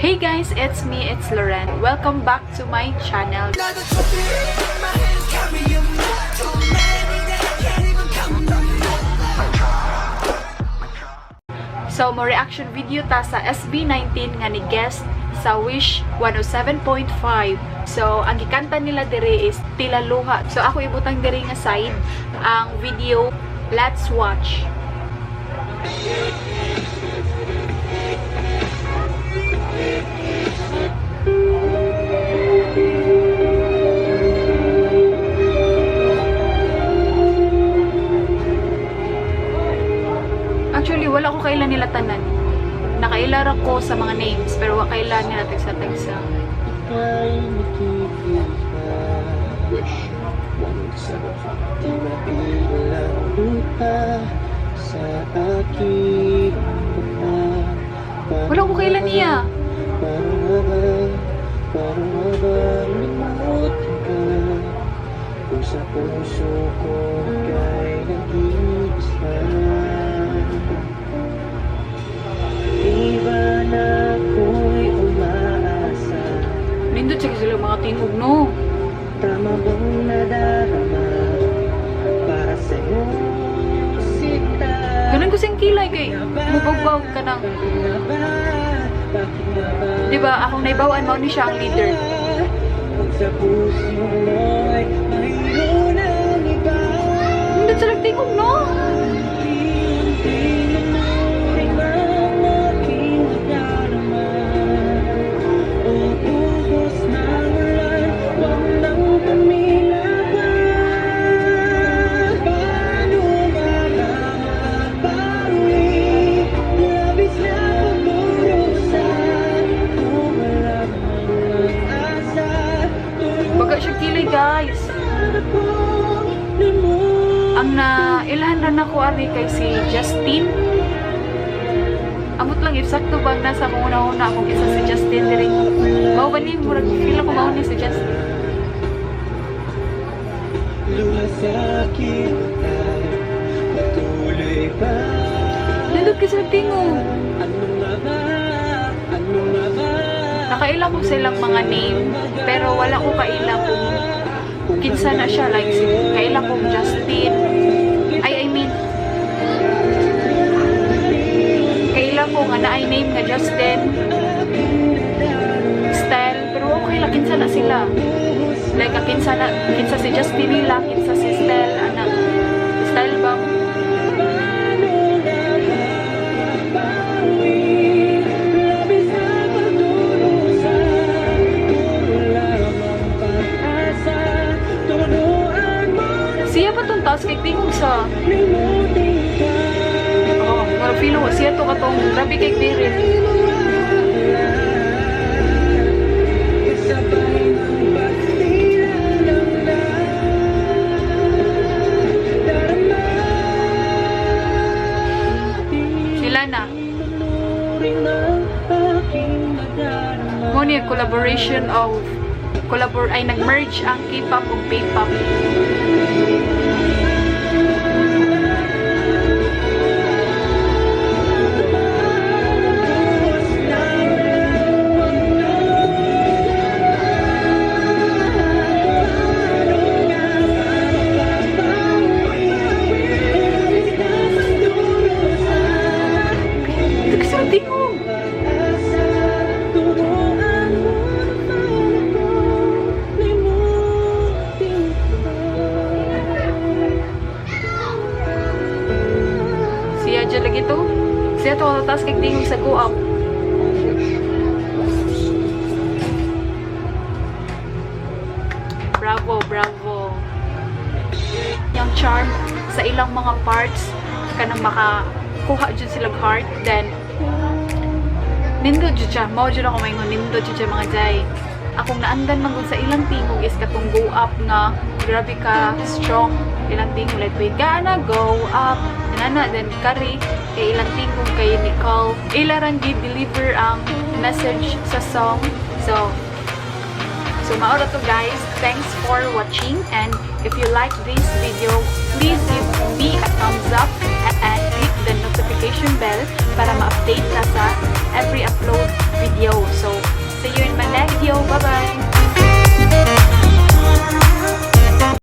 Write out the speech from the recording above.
Hey guys, it's me, it's Lorenelle. Welcome back to my channel. So, mo reaction video ta sa SB19 nga ni guest sa Wish 107.5. So, ang gikanta nila dire is Tilaluha. So, ako ibutang dire nga side ang video. Let's watch. Actually, wala ko kailan nila tanan. Nakailara ko sa mga names, pero wala kailan nila tagsa-tagsa. Wish 107.5. Di mailang lupa sa aking wala ko kailan niya. Parang limutin ka kung sa puso ko kay nag-iisa. Iba na ako'y umaasa. Nindot siya sila mga tingog, no? Tama bang nadarama para sa'yo, sita? Ganun ko siyang kilay kay mubagbaw ka ng... Diba, akong naibawaan mo ni siya ang leader. Kung sa puso mo'y mayroon ang iba. Nindot siya nagtingog, no? Guys, ang nailahan ako ari kay si Justin. Amot lang sakto bang nasa akong una-una akong isa si Justin diri. Mao ba ni murag feel ako mao ni si Justin. Nandun kasi nagtingog. Nakaila ko silang mga name, pero wala ko kaila kung kinsa na siya, like kaila kong Justin. I mean kaila ko nga na ay name nga Justin Style, pero okay lang kinsa na sila. Like kinsa si Justin nila, kinsa si Style, anak Style bang siya pa itong task kay tingog sa marang feel ko siya ito katong grabe kay Pirit. Sila na mo niya collaboration of ay nag-merge ang K-pop ug P-pop. Siya lagi to. Siya to ang task kay tingog sa co-op. Bravo, bravo. Yung charm sa ilang mga parts kanang makakuha dyan silang heart, then nindot dyan siya. Mao dyan ako maingon, nindot dyan siya mga jay. Akong naandan man sa ilang tingog is katong go up nga grabe ka strong. Ilang tingog like wait ka na go up nana, then kari kay ilang tingog kay Nicole ilaran gi-deliver ang message sa song. So maura to guys. Thanks for watching, and if you like this video, please give me a thumbs up and click the notification bell para ma-update ka sa every upload video. So See you in my next video. Bye-bye!